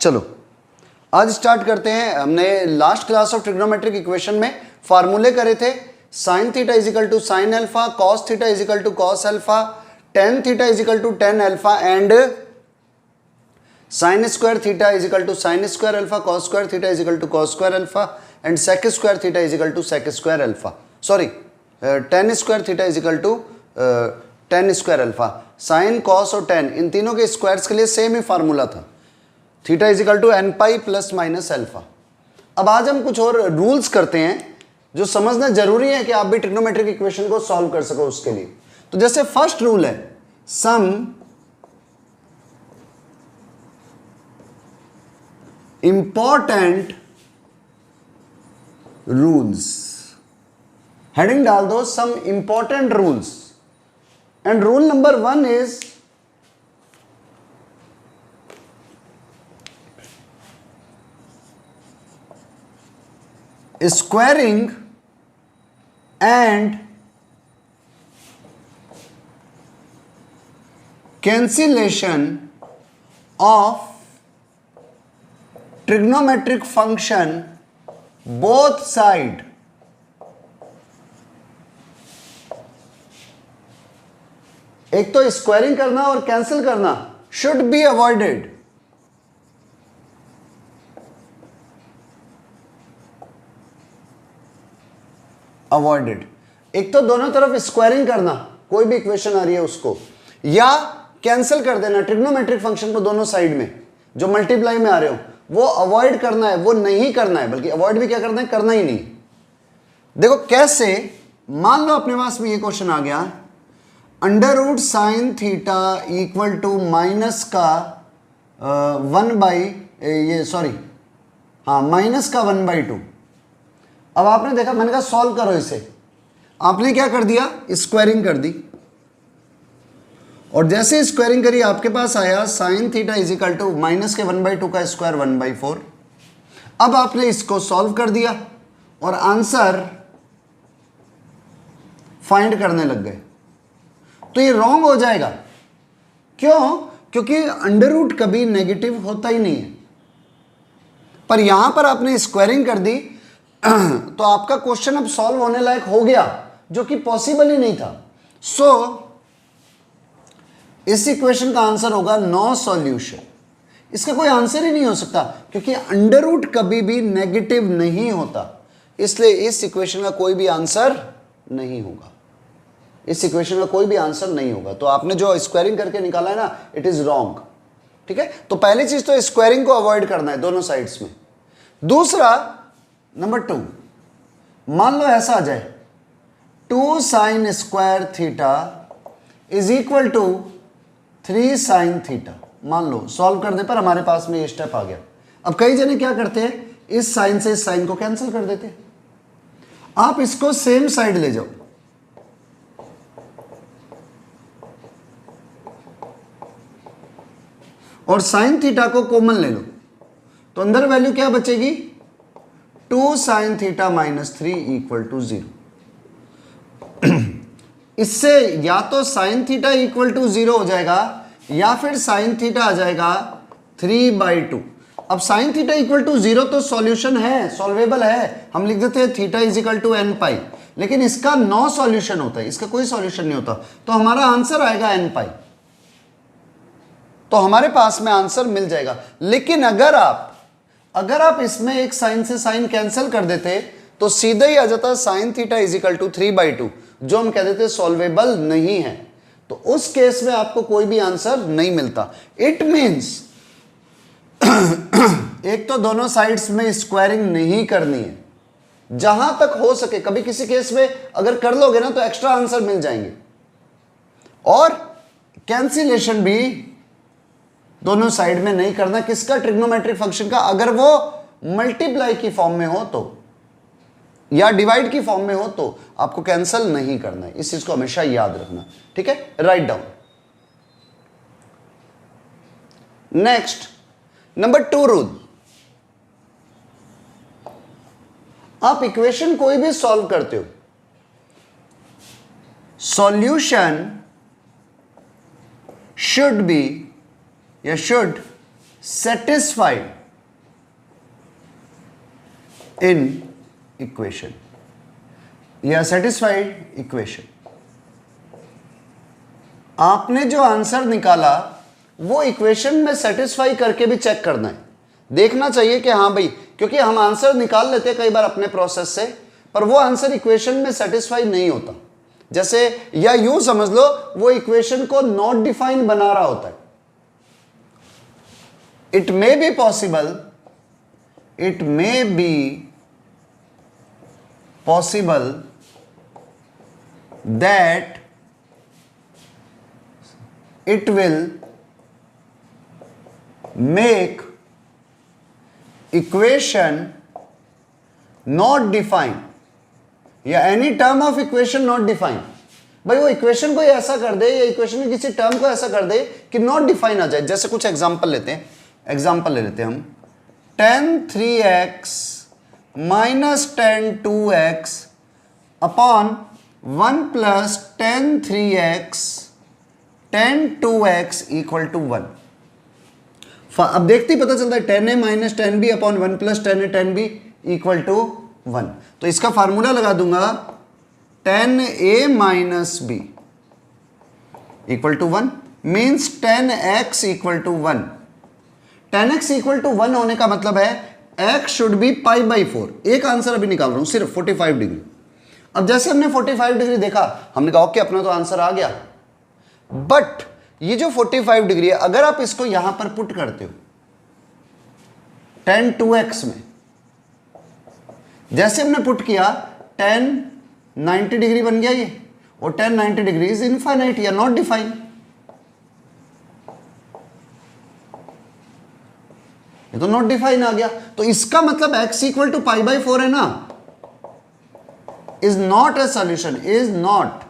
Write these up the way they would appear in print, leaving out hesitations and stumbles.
चलो आज स्टार्ट करते हैं। हमने last class of trigonometric equation में फार्मूले करे थे। Sine theta is equal to sine alpha, cos theta is equal to cos alpha, tan theta is equal to tan alpha and sine square theta is equal to sine square alpha, cos square theta is equal to cos square alpha and sec square theta is equal to sec square alpha. Sorry, tan square theta is equal to ten square alpha. Sine, cos और tan इन तीनों के squares के लिए same ही formula था। Theta is equal to n pi plus minus alpha. अब आज हम कुछ और रूल्स करते हैं जो समझना जरूरी है कि आप भी ट्रिग्नोमेट्रिक इक्वेशन को सॉल्व कर सको उसके लिए। तो जैसे फर्स्ट रूल है सम इंपॉर्टेंट रूल्स, हेडिंग डाल दो some important rules and rule number 1 is squaring and cancellation of trigonometric function both side एक तो स्क्वायरिंग करना और कैंसिल करना शुड बी अवॉइडेड। अवॉइडेड एक तो दोनों तरफ स्क्वायरिंग करना, कोई भी इक्वेशन आ रही है उसको, या कैंसिल कर देना ट्रिग्नोमेट्रिक फंक्शन को दोनों साइड में जो मल्टीप्लाई में आ रहे हो, वो अवॉइड करना है, वो नहीं करना है, बल्कि अवॉइड भी क्या करना है, करना ही नहीं। देखो कैसे, मान लो अपने पास में ये क्वेश्चन आ गया, under root sine theta equal to minus का माइनस का 1/2। अब आपने देखा, मैंने कहा सॉल्व करो इसे, आपने क्या कर दिया, स्क्वायरिंग कर दी, और जैसे स्क्वायरिंग करी आपके पास आया sine theta is equal to minus के 1/2 का स्क्वायर 1/4। अब आपने इसको सॉल्व कर दिया और आंसर फाइंड करने लग गए, तो ये रॉन्ग हो जाएगा। क्यों? क्योंकि अंडर रूट कभी नेगेटिव होता ही नहीं है, पर यहां पर आपने स्क्वायरिंग कर दी तो आपका क्वेश्चन अब सॉल्व होने लायक हो गया, जो कि पॉसिबल ही नहीं था। सो इस इक्वेशन का आंसर होगा नो सॉल्यूशन। इसका कोई आंसर ही नहीं हो सकता, क्योंकि अंडर रूट कभी भी नेगेटिव नहीं होता, इसलिए इस इक्वेशन का कोई भी आंसर नहीं होगा। इस इक्वेशन का कोई भी आंसर नहीं होगा। तो आपने जो स्क्वायरिंग करके निकाला है ना, इट इज रॉन्ग। ठीक है, तो पहली चीज तो स्क्वायरिंग को अवॉइड करना है दोनों साइड्स में। दूसरा, नंबर 2, मान लो ऐसा आ जाए 2 sine square theta is equal to 3 sine theta. मान लो सॉल्व करने पर हमारे पास में ये स्टेप आ गया। अब कई जने क्या करते हैं, इस साइन से इस साइन को कैंसिल कर देते हैं। आप इसको सेम साइड ले जाओ, और साइन थीटा को कॉमन ले लो, तो अंदर वैल्यू क्या बचेगी, 2 sine theta minus 3 equal to 0। इससे या तो साइन थीटा इक्वल टू 0 हो जाएगा, या फिर साइन थीटा आ जाएगा 3/2। अब साइन थीटा इक्वल टू 0 तो सॉल्यूशन है, सॉल्वेबल है, हम लिख देते हैं theta is equal to n pi, लेकिन इसका नो सॉल्यूशन होता है, इसका कोई सॉल्यूशन नहीं होता, तो हमारा आंसर आएगा एन पाई। तो हमारे पास में आंसर मिल जाएगा। लेकिन अगर आप इसमें एक साइन से साइन कैंसिल कर देते तो सीधा ही आ जाता sine theta is equal to 3/2, जो हम कह देते सॉल्वेबल नहीं है। तो उस केस में आपको कोई भी आंसर नहीं मिलता। इट मींस एक तो दोनों साइड्स में स्क्वायरिंग नहीं करनी है, जहां तक हो सके। कभी किसी केस में अगर कर लोगे ना तो एक्स्ट्रा आंसर मिल जाएंगे। और कैंसिलेशन भी दोनों साइड में नहीं करना। किसका? ट्रिग्नोमेट्रिक फंक्शन का। अगर वो मल्टीप्लाई की फॉर्म में हो तो, या डिवाइड की फॉर्म में हो तो आपको कैंसिल नहीं करना है। इस चीज को हमेशा याद रखना। ठीक है, write down. Next, number 2 rule. आप इक्वेशन कोई भी सॉल्व करते हो, सॉल्यूशन should be या should सेटिस्फाइड इन इक्वेशन या सेटिस्फाइड इक्वेशन। आपने जो आंसर निकाला वो इक्वेशन में सेटिस्फाई करके भी चेक करना है, देखना चाहिए कि हाँ भाई, क्योंकि हम आंसर निकाल लेते हैं कई बार अपने प्रोसेस से, पर वो आंसर इक्वेशन में सेटिस्फाई नहीं होता। जैसे या यूं समझ लो वो इक्वेशन को नॉट डिफाइन बना रहा होता है। It may be possible that it will make equation not defined या any term of equation not defined। भाई वो इक्वेशन को ऐसा कर दे या इक्वेशन के किसी टर्म को ऐसा कर दे कि नॉट डिफाइन आ जाए। जैसे कुछ एग्जांपल लेते हैं, एग्जांपल ले लेते हैं हम, tan 3x minus tan 2x upon 1 plus tan 3x tan 2x equal to 1। अब देखते ही पता चलता है tan a minus tan b upon 1 plus tan a tan b equal to 1। तो इसका फार्मूला लगा दूंगा tan a minus b equal to 1 means tan x equal to 1। tan x equal to 1 होने का मतलब है x should be pi by 4। एक answer अभी निकाल रहा हूं, सिर्फ 45 डिग्री। अब जैसे हमने 45 डिग्री देखा, हमने कहा ओके अपना तो आंसर आ गया। बट ये जो 45 डिग्री है, अगर आप इसको यहां पर पुट करते हो tan 2x में, जैसे हमने पुट किया tan 90 डिग्री बन गया ये, और tan 90 डिग्री इज इनफाइनाइट या नॉट डिफाइन। ये तो नॉट डिफाइन आ गया। तो इसका मतलब x equal to pi by 4 है ना, is not a solution, is not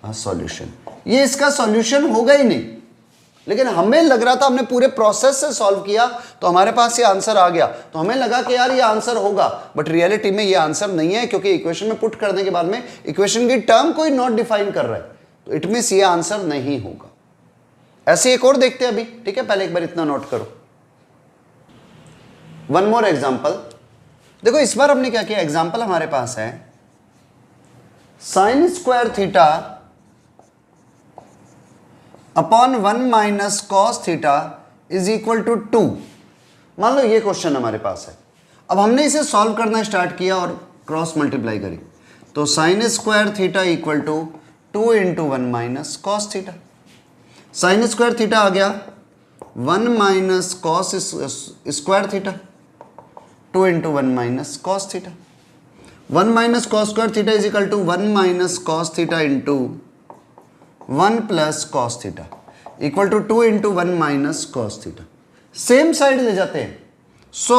a solution. ये इसका सॉल्यूशन होगा ही नहीं। लेकिन हमें लग रहा था, हमने पूरे प्रोसेस से सॉल्व किया तो हमारे पास ये आंसर आ गया, तो हमें लगा कि यार ये आंसर होगा, बट रियलिटी में ये आंसर नहीं है, क्योंकि इक्वेशन में पुट करने के बाद में इक्वेशन की टर्म को ही नॉट डिफाइन कर रहा है, तो इट मींस ये आंसर नहीं होगा। ऐसे एक और देखते हैं अभी, ठीक है, पहले एक बार इतना नोट करो। वन मोर एग्जाम्पल देखो, इस बार हमने क्या किया, एग्जाम्पल हमारे पास है sine square theta upon 1 minus cos theta is equal to 2। मान लो ये क्वेश्चन हमारे पास है। अब हमने इसे सॉल्व करना स्टार्ट किया और क्रॉस मल्टीप्लाई करी, तो sine square theta equal to 2 into 1 minus cos theta. Sine square theta आ गया 1 minus cos square theta, 2 into 1 minus cos theta. 1 minus cos square theta is equal to 1 minus cos theta into 1 plus cos theta equal to 2 into 1 minus cos theta. Same side ले जाते हैं, सो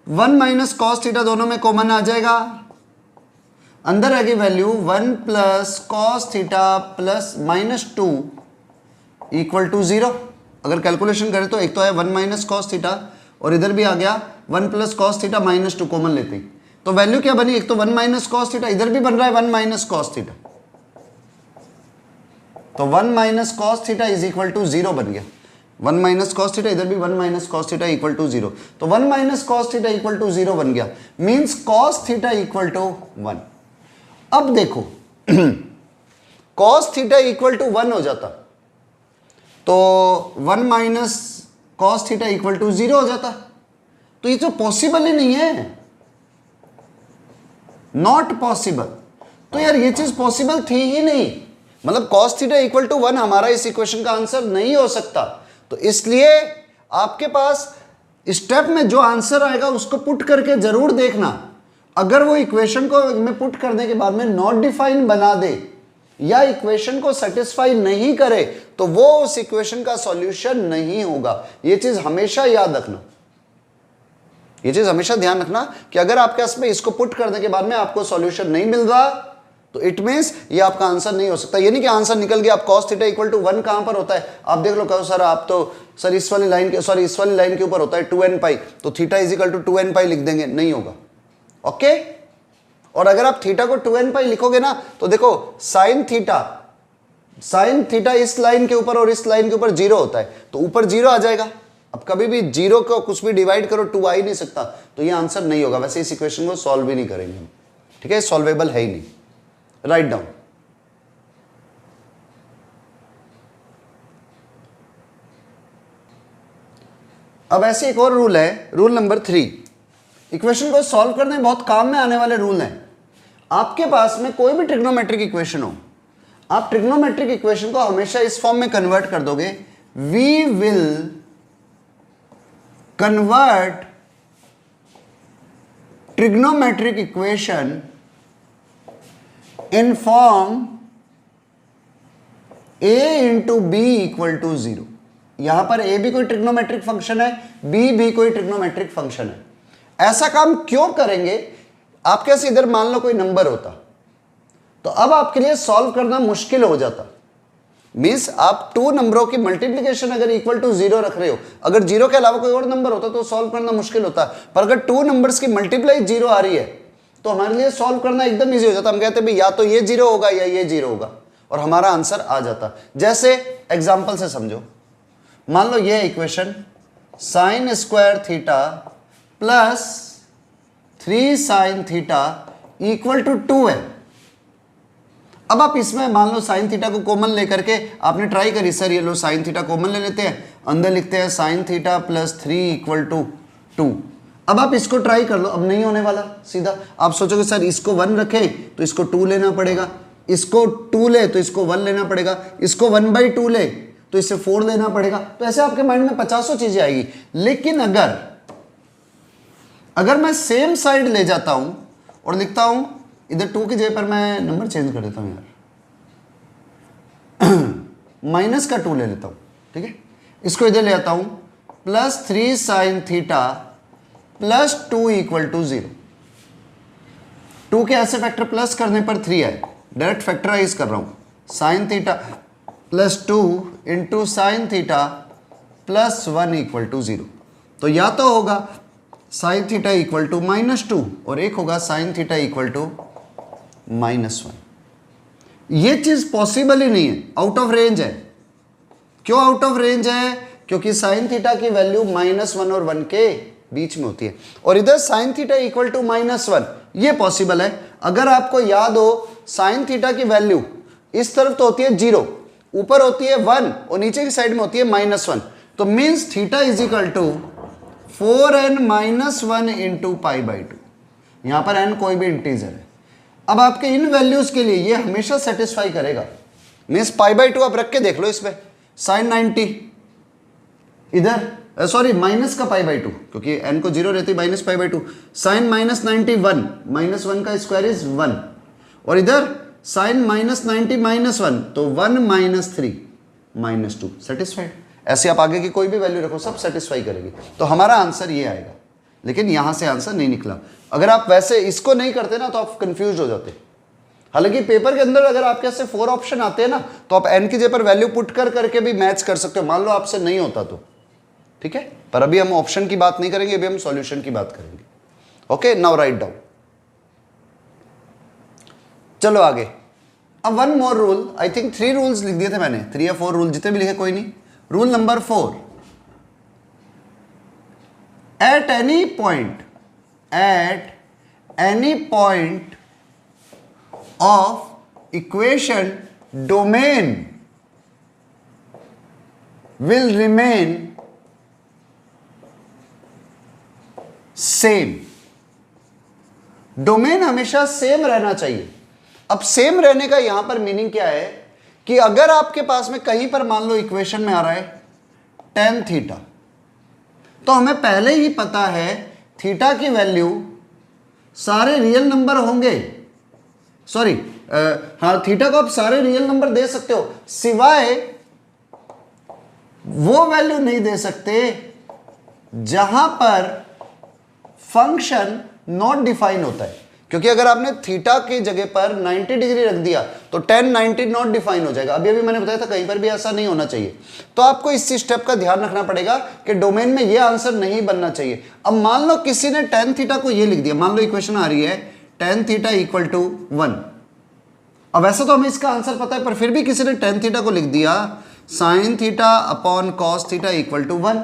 1 minus cos theta दोनों में common आ जाएगा, अंदर आएगी value 1 plus cos theta plus minus 2 equal to 0। अगर calculation करें तो एक तो है 1 माइनस कॉस थीटा और इधर भी आ गया 1 plus cos theta minus 2 common लेते ही, तो वैल्यू क्या बनी, एक तो 1 माइनस कॉस थीटा, इधर भी बन रहा है 1 माइनस कॉस थीटा, तो 1 minus cos theta is equal to 0 बन गया। 1 माइनस कॉस थीटा, इधर भी 1 minus cos theta equal to 0, तो 1 minus cos theta equal to 0 बन गया, means cos theta equal to 1। अब देखो कॉस थीटा इक्वल टू 1 हो जाता तो 1 minus cos theta equal to 0 हो जाता, तो ये तो पॉसिबल ही नहीं है, नॉट पॉसिबल। तो यार ये चीज पॉसिबल थी ही नहीं, मतलब cos थीटा इक्वल टू 1 हमारा इस इक्वेशन का आंसर नहीं हो सकता। तो इसलिए आपके पास स्टेप में जो आंसर आएगा उसको पुट करके जरूर देखना। अगर वो इक्वेशन को में पुट करने के बाद में नॉट डिफाइन बना दे या इक्वेशन को सेटिस्फाई नहीं करे तो वो उस इक्वेशन का सॉल्यूशन नहीं होगा। ये चीज हमेशा याद रखना, ये चीज हमेशा ध्यान रखना कि अगर आपके पास में इसको पुट करने के बाद में आपको सॉल्यूशन नहीं मिल रहा तो इट मींस ये आपका आंसर नहीं हो सकता। ये नहीं कि आंसर निकल गया, आप cos थीटा इक्वल टू 1 कहां पर होता है आप देख लो, कहो सर आप तो सर इस वाली लाइन के, सॉरी इस वाली लाइन के ऊपर होता है 2n पाई, तो theta is equal to 2n pi लिख देंगे, नहीं होगा। ओके, और अगर आप थीटा को 2n पाई लिखोगे ना तो देखो साइन थीटा साइन थीटा इस लाइन के ऊपर और इस लाइन के ऊपर 0 होता है, तो ऊपर 0 आ जाएगा। अब कभी भी 0 को कुछ भी डिवाइड करो 2 आ ही नहीं सकता, तो ये आंसर नहीं होगा। वैसे इस इक्वेशन को सॉल्व भी नहीं करेंगे हम, ठीक है, सॉल्वेबल है ही नहीं। Write down. अब ऐसे एक और रूल है, रूल नंबर 3। इक्वेशन को सॉल्व करने में बहुत काम में आने वाले रूल हैं। आपके पास में कोई भी ट्रिग्नोमेट्रिक इक्वेशन हो, आप ट्रिग्नोमेट्रिक इक्वेशन को हमेशा इस फॉर्म में कन्वर्ट कर दोगे, we will convert trigonometric equation in form a into b equal to 0। यहां पर a भी कोई ट्रिग्नोमेट्रिक फंक्शन है, b भी कोई ट्रिग्नोमेट्रिक फंक्शन है। ऐसा काम क्यों करेंगे? आपके पास इधर मान लो कोई नंबर होता तो अब आपके लिए सॉल्व करना मुश्किल हो जाता। मींस आप 2 नंबरों की मल्टीप्लिकेशन अगर इक्वल टू 0 रख रहे हो, अगर 0 के अलावा कोई और नंबर होता तो सॉल्व करना मुश्किल होता, पर अगर 2 नंबर्स की मल्टीप्लाई 0 आ रही है तो हमारे लिए सॉल्व करना एकदम ईजी हो जाता। हम कहते हैं भाई या तो ये 0 होगा या ये 0 होगा, और हमारा आंसर आ जाता। जैसे एग्जाम्पल से समझो, मान लो ये equation sine square theta plus 3 sine theta equal to 2 है। अब आप इसमें मान लो साइन थीटा को कॉमन लेकर के आपने ट्राई करी, सर ये लो साइन थीटा कॉमन ले लेते हैं, अंदर लिखते हैं sine theta plus 3 equal to 2। अब आप इसको ट्राई कर लो, अब नहीं होने वाला। सीधा आप सोचोगे सर इसको 1 रखें तो इसको 2 लेना पड़ेगा, इसको 2 ले तो इसको 1 लेना पड़ेगा, इसको 1/2 ले तो इससे 4 लेना पड़ेगा। तो ऐसे आपके माइंड में 50 चीजें आएगी। लेकिन अगर मैं सेम साइड ले जाता हूं और लिखता हूं इधर 2 की जगह पर मैं नंबर चेंज कर देता हूं यार, माइनस का 2 ले लेता हूं, ठीक है, इसको इधर ले आता हूं plus 3 sine theta plus 2 equal to 0। 2 के ऐसे फैक्टर प्लस करने पर 3 आए, डायरेक्ट फैक्टराइज कर रहा हूं, sine theta plus 2 into sine theta plus 1 equal to 0। तो या तो होगा साइन थीटा इक्वल टू -2 और एक होगा साइन थीटा इक्वल टू -1। ये चीज पॉसिबल ही नहीं है, आउट ऑफ रेंज है। क्यों आउट ऑफ रेंज है? क्योंकि साइन थीटा की वैल्यू -1 और 1 के बीच में होती है, और इधर साइन थीटा इक्वल टू -1 ये पॉसिबल है। अगर आपको याद हो साइन थीटा की वैल्यू इस तरफ तो होती है 0, ऊपर होती है 1 और नीचे की साइड में होती है -1, तो means theta is equal to 4n-1 into π/2। यहां पर n कोई भी इंटीजर है। अब आपके इन वैल्यूज के लिए ये हमेशा सेटिस्फाई करेगा। मीन्स π/2 आप रख के देख लो, इसमें साइन 90 इधर सॉरी माइनस का π/2, क्योंकि n को 0 रहती है माइनस π/2, साइन -90 1 -1 का स्क्वायर इज 1, और इधर साइन -90 -1 तो 1 -3 -2 सेटिस्फाइड। ऐसे आप आगे की कोई भी वैल्यू रखो सब सेटिस्फाई करेगी। तो हमारा आंसर ये आएगा, लेकिन यहां से आंसर नहीं निकला। अगर आप वैसे इसको नहीं करते ना तो आप कंफ्यूज हो जाते। हालांकि पेपर के अंदर अगर आपके से 4 ऑप्शन आते हैं ना तो आप n की जगह पर वैल्यू पुट कर करके भी मैच कर सकते हो, मान लो आपसे नहीं होता तो, ठीक है। पर अभी हम ऑप्शन की बात नहीं करेंगे, अभी हम सॉल्यूशन की बात करेंगे। Okay, now write down. चलो आगे। अब 1 मोर रूल, आई थिंक 3 रूल्स लिख दिए थे मैंने, 3 या 4 रूल, जितने भी लिखे कोई नहीं। Rule number 4, at any point of equation domain will remain same। Domain हमेशा सेम रहना चाहिए। अब सेम रहने का यहां पर मीनिंग क्या है कि अगर आपके पास में कहीं पर मान लो इक्वेशन में आ रहा है tan थीटा, तो हमें पहले ही पता है थीटा की वैल्यू सारे रियल नंबर होंगे, सॉरी हाँ, थीटा को आप सारे रियल नंबर दे सकते हो, सिवाय वो वैल्यू नहीं दे सकते जहां पर फंक्शन नॉट डिफाइन होता है। क्योंकि अगर आपने थीटा की जगह पर 90 डिग्री रख दिया तो tan 90 नॉट डिफाइन हो जाएगा। अभी अभी मैंने बताया था कहीं पर भी ऐसा नहीं होना चाहिए। तो आपको इस स्टेप का ध्यान रखना पड़ेगा कि डोमेन में ये आंसर नहीं बनना चाहिए। अब मान लो किसी ने tan थीटा को ये लिख दिया, मान लो इक्वेशन आ रही है tan थीटा इक्वल टू 1, अब वैसे तो हमें इसका आंसर पता है, पर फिर भी किसी ने टेन थीटा को लिख दिया sine theta upon cos theta equal to 1।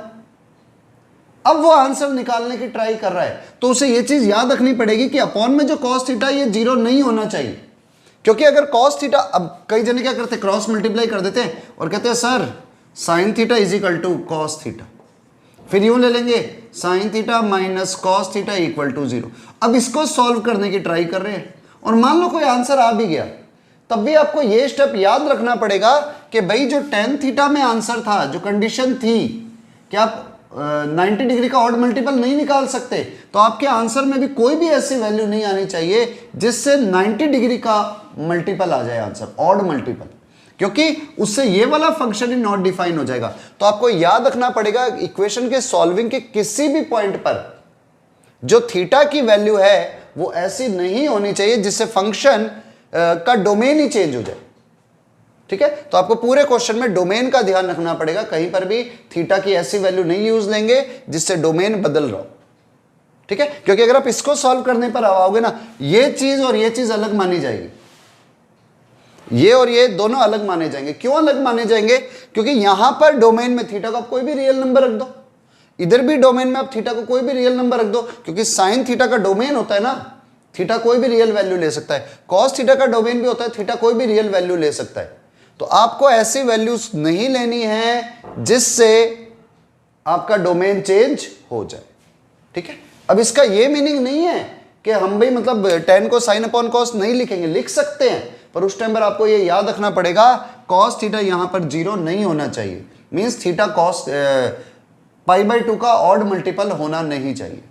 अब वो आंसर निकालने की ट्राई कर रहा है, तो उसे ये चीज याद रखनी पड़ेगी कि अपॉन में जो कॉस थीटा ये 0 नहीं होना चाहिए, क्योंकि अगर कॉस थीटा, अब कई जने क्या करते हैं, क्रॉस मल्टीप्लाई कर देते हैं और कहते हैं sir sine theta is equal to cos theta, फिर यूं ले लेंगे sine theta minus cos theta equal to 0। अब इसको सॉल्व करने की ट्राई कर रहे हैं और मान लो कोई आंसर आ भी गया, तब भी आपको ये स्टेप याद रखना पड़ेगा कि भाई जो टेन थीटा में आंसर था, जो कंडीशन थी कि आप 90 डिग्री का ऑड मल्टीपल नहीं निकाल सकते, तो आपके आंसर में भी कोई भी ऐसी वैल्यू नहीं आनी चाहिए जिससे 90 डिग्री का मल्टीपल आ जाए आंसर, ऑड मल्टीपल, क्योंकि उससे ये वाला फंक्शन ही नॉट डिफाइन हो जाएगा। तो आपको याद रखना पड़ेगा इक्वेशन के सॉल्विंग के किसी भी पॉइंट पर जो थीटा की वैल्यू है वो ऐसी नहीं होनी चाहिए जिससे फंक्शन का डोमेन ही चेंज हो जाए। ठीक है, तो आपको पूरे क्वेश्चन में डोमेन का ध्यान रखना पड़ेगा, कहीं पर भी थीटा की ऐसी वैल्यू नहीं यूज लेंगे जिससे डोमेन बदल रहा हो। ठीक है, क्योंकि अगर आप इसको सॉल्व करने पर आओगे ना, ये चीज और ये चीज अलग मानी जाएगी, ये और ये दोनों अलग माने जाएंगे। क्यों अलग माने जाएंगे? क्योंकि यहां पर डोमेन में थीटा को आप कोई भी रियल नंबर रख दो, इधर भी डोमेन में आप थीटा को कोई भी रियल नंबर रख दो, क्योंकि साइन थीटा का डोमेन होता है ना, थीटा कोई भी रियल वैल्यू ले सकता है। कॉस थीटा का डोमेन भी होता है, थीटा कोई भी रियल वैल्यू ले सकता है। तो आपको ऐसी वैल्यूज नहीं लेनी है जिससे आपका डोमेन चेंज हो जाए। ठीक है, अब इसका ये मीनिंग नहीं है कि हम भी मतलब 10 को साइन अपॉन कॉस नहीं लिखेंगे, लिख सकते हैं, पर उस टाइम पर आपको ये याद रखना पड़ेगा कॉस थीटा यहां पर 0 नहीं होना चाहिए, मींस थीटा कॉस π/2 का ऑड मल्टीपल होना नहीं चाहिए।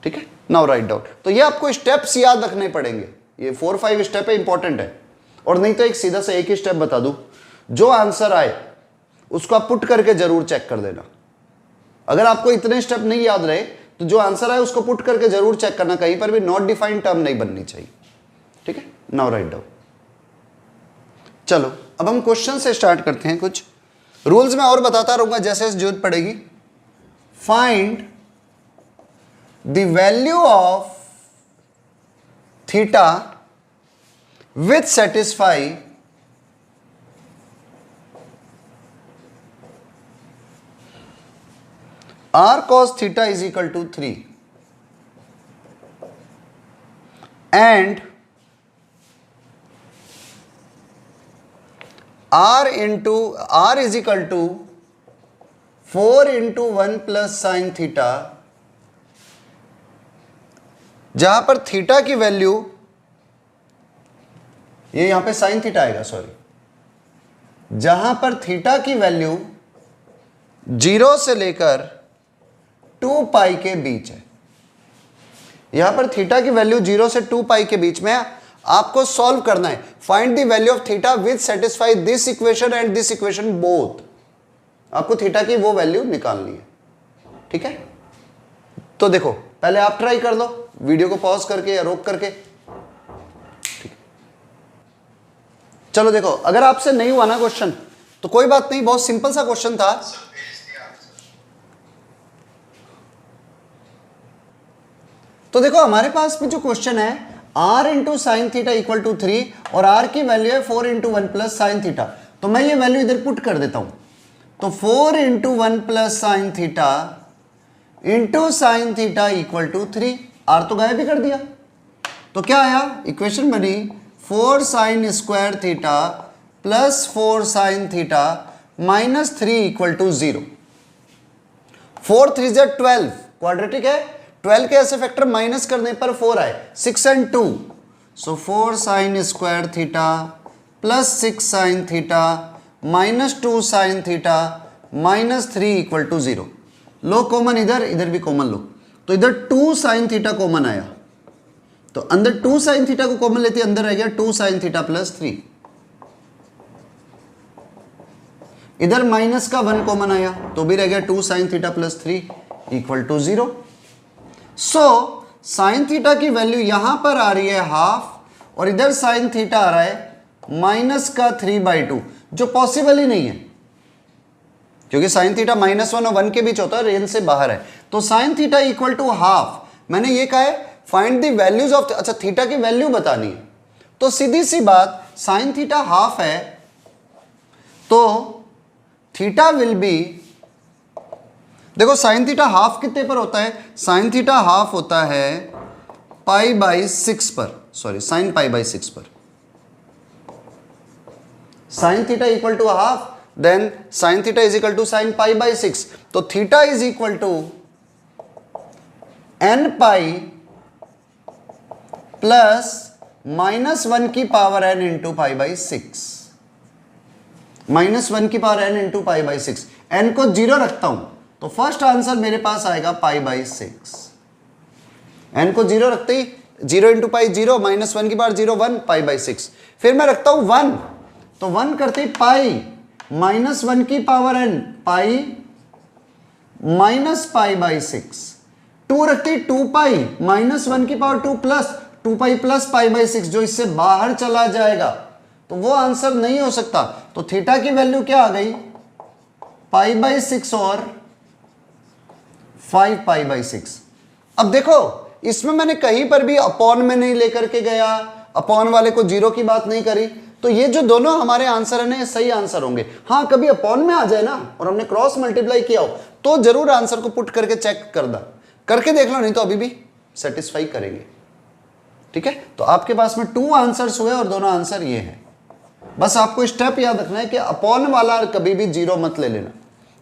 ठीक है, नाउ राइट डाउन। तो ये आपको स्टेप्स याद रखने पड़ेंगे, ये 4-5 स्टेप है, इंपॉर्टेंट है। और नहीं तो एक सीधा सा एक ही स्टेप बता दूं, जो आंसर आए उसको आप पुट करके जरूर चेक कर देना। अगर आपको इतने स्टेप नहीं याद रहे तो जो आंसर आए उसको पुट करके जरूर चेक करना, कहीं पर भी नॉट डिफाइंड टर्म नहीं बननी चाहिए। ठीक है, नाउ राइट डाउन। चलो अब हम क्वेश्चन से स्टार्ट करते हैं। कुछ रूल्स मैं और बताता रहूंगा जैसे जैसे जरूरत पड़ेगी। Find the value of theta which satisfy r cos theta is equal to 3 and r is equal to 4 into 1 plus sin theta, जहां पर थीटा की वैल्यू, ये यहां पे साइन थीटा आएगा, सॉरी, जहां पर थीटा की वैल्यू 0 से लेकर 2 पाई के बीच है। यहां पर थीटा की वैल्यू 0 से 2 पाई के बीच में आपको सॉल्व करना है। Find the value of theta which satisfy this equation and this equation both. आपको थीटा की वो वैल्यू निकालनी है। ठीक है, तो देखो पहले आप ट्राई कर लो, वीडियो को पॉज करके या रोक करके। चलो देखो, अगर आपसे नहीं हुआ ना क्वेश्चन तो कोई बात नहीं, बहुत सिंपल सा क्वेश्चन था। तो देखो हमारे पास भी जो क्वेश्चन है r into sine theta equal to 3 और r की वैल्यू है 4 इंटू 1 प्लस साइन थीटा, तो मैं ये वैल्यू इधर पुट कर देता हूं। तो 4 into 1 plus sine theta into sine theta equal to 3, r तो गायब भी कर दिया, तो क्या आया, इक्वेशन बनी 4 sine square theta plus 4 sine theta minus 3 equal to 0। 4 3 जा 12, क्वाड्रेटिक है, 12 के ऐसे फैक्टर माइनस करने पर 4 आए, 6 and 2, so 4 sine square theta plus 6 sine theta minus 2 sine theta minus 3 equal to 0। लो कॉमन, इधर इधर भी कॉमन लो, तो इधर 2 साइन थीटा कॉमन आया, तो अंदर 2 साइन थीटा को कॉमन लेते अंदर रह गया 2 साइन थीटा प्लस 3। इधर माइनस का 1 कॉमन आया तो भी रह गया 2 sine theta plus 3 equal to 0। So sine theta की वैल्यू यहां पर आ रही है हाफ और इधर साइन थीटा आ रहा है माइनस का 3/2, जो पॉसिबल ही नहीं है क्योंकि साइन थीटा -1 और 1 के बीच होता है, रेंज से बाहर है। तो sine theta equal to half, मैंने ये कहा है फाइंड द वैल्यूज ऑफ, अच्छा थीटा की वैल्यू बतानी है, तो सीधी सी बात, साइन थीटा हाफ है तो थीटा विल बी, देखो साइन थीटा हाफ कितने पर होता है, साइन थीटा हाफ होता है पाई बाई 6 पर, सॉरी साइन पाई बाई 6 पर। Sine theta equal to half, then sine theta is equal to sine pi by 6, तो theta is equal to n pi plus -1 की पावर n इंटू pi by 6, -1 की power n इंटू pi by 6, n को 0 रखता हूं तो फर्स्ट आंसर मेरे पास आएगा पाई बाई 6। n को 0 रखते ही 0 इंटू पाई 0, -1 की पावर 0 1 पाई बाई 6, फिर मैं रखता हूं 1, तो 1 करते ही पाई -1 की power n pi minus pi by 6, 2 रखते ही 2 पाई -1 की power 2 plus 2 pi plus pi by 6, जो इससे बाहर चला जाएगा तो वो आंसर नहीं हो सकता। तो थीटा की वैल्यू क्या आ गई, पाई बाई 6 और 5 पाई बाई 6। अब देखो इसमें मैंने कहीं पर भी अपॉन में नहीं लेकर के गया, अपॉन वाले को 0 की बात नहीं करी, तो ये जो दोनों हमारे आंसर है ना ये सही आंसर होंगे। हाँ कभी अपॉन में आ जाए ना और हमने क्रॉस मल्टीप्लाई किया हो तो जरूर आंसर को पुट करके चेक करके देख लो, नहीं तो अभी भी सेटिस्फाई करेंगे। ठीक है, तो आपके पास में 2 आंसर्स हुए और दोनों आंसर ये हैं। बस आपको स्टेप याद रखना है कि अपॉन वाला कभी भी 0 मत ले लेना,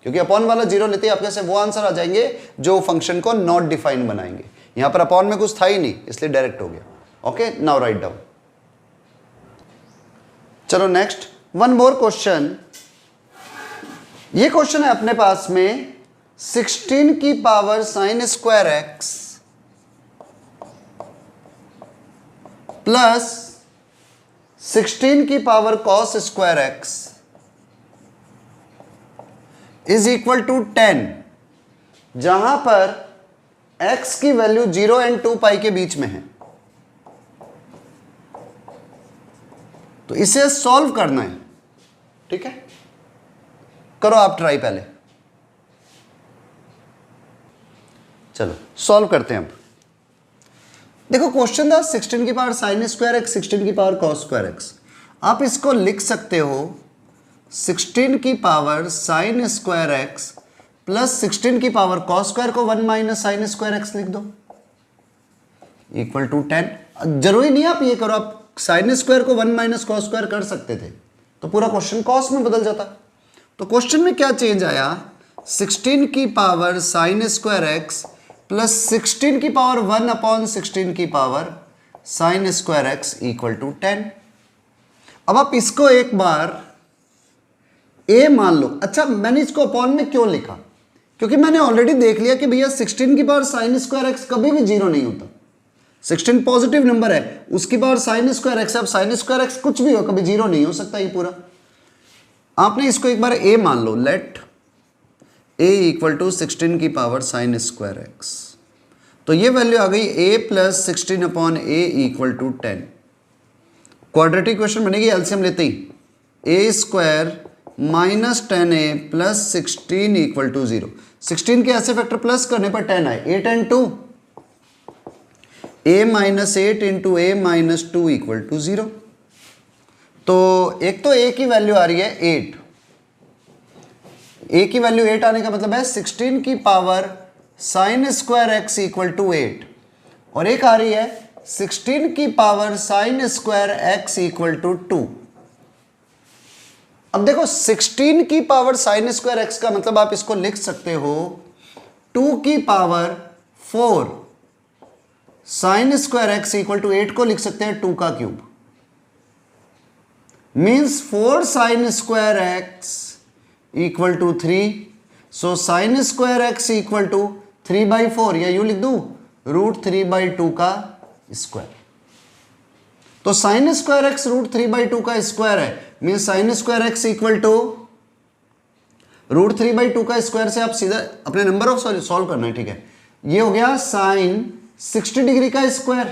क्योंकि अपॉन वाला 0 लेते ही आपके से वो आंसर आ जाएंगे जो फंक्शन को नॉट डिफाइन बनाएंगे। यहां पर अपॉन में कुछ था ही नहीं इसलिए डायरेक्ट हो गया। Okay, now write down. चलो नेक्स्ट, वन मोर क्वेश्चन। ये क्वेश्चन है अपने पास में 16 की power sine square x plus 16 की power cos square x is equal to 10, जहां पर x की वैल्यू 0 एंड 2 पाई के बीच में है। तो इसे सॉल्व करना है। ठीक है, करो आप ट्राई पहले। चलो सॉल्व करते हैं अब। देखो क्वेश्चन था 16 की पावर साइन स्क्वायर एक्स, 16 की पावर कॉस स्क्वायर एक्स। आप इसको लिख सकते हो 16 की power sine square x plus 16 की पावर कॉस स्क्वायर को 1 माइनस साइन स्क्वायर एक्स लिख दो इक्वल टू 10। जरूरी नहीं आप ये करो, आप साइन स्क्वायर को 1 माइनस कॉस स्क्वायर कर सकते थे तो पूरा क्वेश्चन कॉस में बदल जाता। तो क्वेश्चन में क्या चेंज आया, 16 की power sine square x plus 16 की पावर 1 अपॉन 16 की power sine square x equal to 10। अब आप इसको एक बार a मान लो। अच्छा, मैंने इसको अपॉन में क्यों लिखा, क्योंकि मैंने ऑलरेडी देख लिया कि भैया 16 की पावर साइन स्क्वायर एक्स कभी भी 0 नहीं होता। 16 पॉजिटिव नंबर है, उसकी पावर साइन स्क्वायर एक्स, अब साइन स्क्वायर एक्स कुछ भी हो कभी 0 नहीं हो सकता ये पूरा। आपने इसको एक बार a मान लो, लेट a इक्वल टू 16 की पावर साइन स्क्वायर एक्स, तो ये वैल्यू आ गई a plus 16 upon a equal to 10। Quadratic question बनेगी एलसीएम लेते ही, a square minus 10a plus 16 equal to 0। 16 के ऐसे फैक्टर प्लस करने पर 10 आए, 8 and 2, a minus 8 into a minus 2 equal to 0। तो एक तो a की वैल्यू आ रही है 8, a की वैल्यू 8 आने का मतलब है 16 की power sine square x equal to 8, और एक आ रही है 16 की power sine square x equal to 2। अब देखो 16 की पावर साइन स्क्वायर एक्स का मतलब आप इसको लिख सकते हो 2 की power 4 sine square x equal to 8 को लिख सकते हैं 2 का cube, means 4 sine square x equal to 3। So sine square x equal to 3/4, या यूं लिख दूं √3/2 का स्क्वायर। तो साइन स्क्वायर एक्स √3/2 का स्क्वायर है, means sine square x equal to √3/2 का स्क्वायर से आप सीधा अपने नंबर ऑफ सॉल्व करना है। ठीक है, ये हो गया साइन 60 डिग्री का स्क्वायर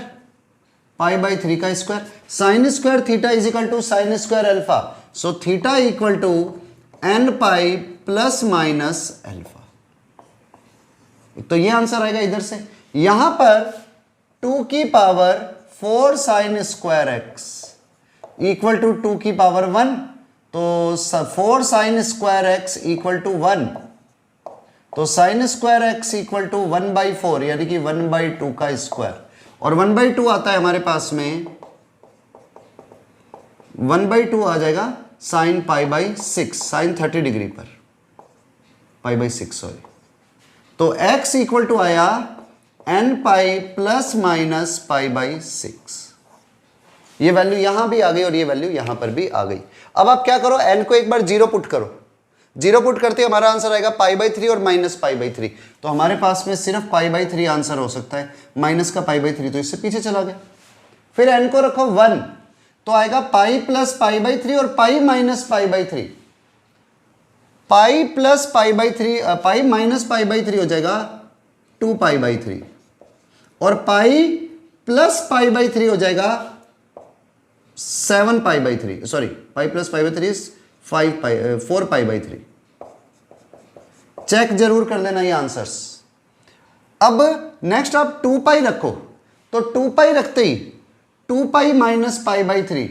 π/3 का square. Sine square theta is equal to sine square alpha, so theta equal to n pi plus minus alpha. तो ये आंसर आएगा इधर से। यहां पर 2 की power 4 sine square x equal to 2 की पावर 1, तो 4 sine square x equal to 1, तो sine square x equal to 1/4 यानी कि 1/2 का स्क्वायर, और 1/2 आता है हमारे पास में 1/2 आ जाएगा साइन π/6, साइन 30 डिग्री पर π/6 सॉरी। तो x इक्वल टू आया n पाई प्लस माइनस π/6। ये वैल्यू यहां भी आ गई और ये वैल्यू यहां पर भी आ गई। अब आप क्या करो, n को एक बार 0 पुट करो, 0 पुट करते हमारा आंसर आएगा π/3 और माइनस π/3। तो हमारे पास में सिर्फ π/3 आंसर हो सकता है, माइनस का π/3 तो इससे पीछे चला गया। फिर n को रखो 1, तो आएगा पाई प्लस π/3 और pi minus π/3। Pi plus π/3 pi minus π/3 हो जाएगा 2π/3 और पाई प्लस π/3 हो जाएगा 7π/3, sorry pi plus π/3 is 4π/3। Check जरूर कर लेना ये आंसर्स। अब नेक्स्ट आप 2π रखो, तो 2π रखते ही 2π माइनस π/3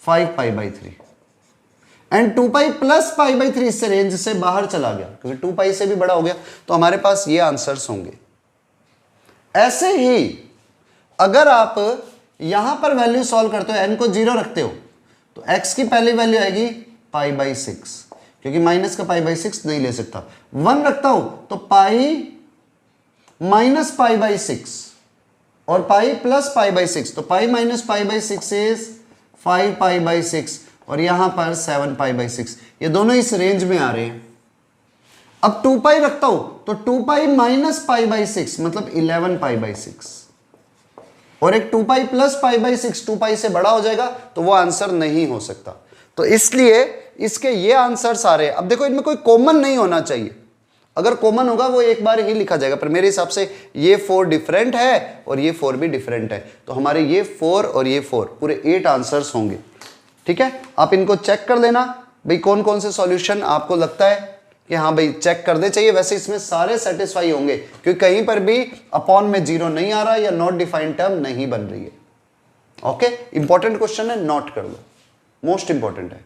5π/3 एंड 2π प्लस π/3 इससे रेंज से बाहर चला गया क्योंकि 2π से भी बड़ा हो गया, तो हमारे पास ये आंसर्स होंगे। ऐसे ही अगर आप यहां पर वैल्यू सॉल्व करते हो, n को 0 रखते हो, तो x की पहली वैल्यू आएगी π/6, क्योंकि माइनस का π/6 नहीं ले सकता। 1 रखता हूं तो पाई माइनस π/6 और पाई प्लस π/6, तो पाई माइनस π/6 इज 5π/6 और यहां पर 7π/6, ये दोनों इस रेंज में आ रहे हैं। अब 2π रखता हूं तो 2π माइनस π/6 मतलब 11π/6 और एक 2π प्लस π/6 2π से बड़ा हो जाएगा, तो वो आंसर नहीं हो सकता। तो इसलिए इसके ये आंसर्स आ रहे हैं। अब देखो इनमें कोई कॉमन नहीं होना चाहिए, अगर कॉमन होगा वो एक बार ही लिखा जाएगा, पर मेरे हिसाब से ये 4 डिफरेंट है और ये 4 भी डिफरेंट है, तो हमारे ये 4 और ये 4 पूरे 8 आंसर्स होंगे। ठीक है, आप इनको चेक कर लेना भाई कौन कौन से सॉल्यूशन आपको लगता है कि हाँ भाई चेक कर दे चाहिए। वैसे इसमें सारे सेटिस्फाई होंगे क्योंकि कहीं पर भी अपॉन में 0 नहीं आ रहा या नॉट डिफाइंड टर्म नहीं बन रही है। ओके, इंपॉर्टेंट क्वेश्चन है, नोट कर लो, मोस्ट इंपॉर्टेंट है।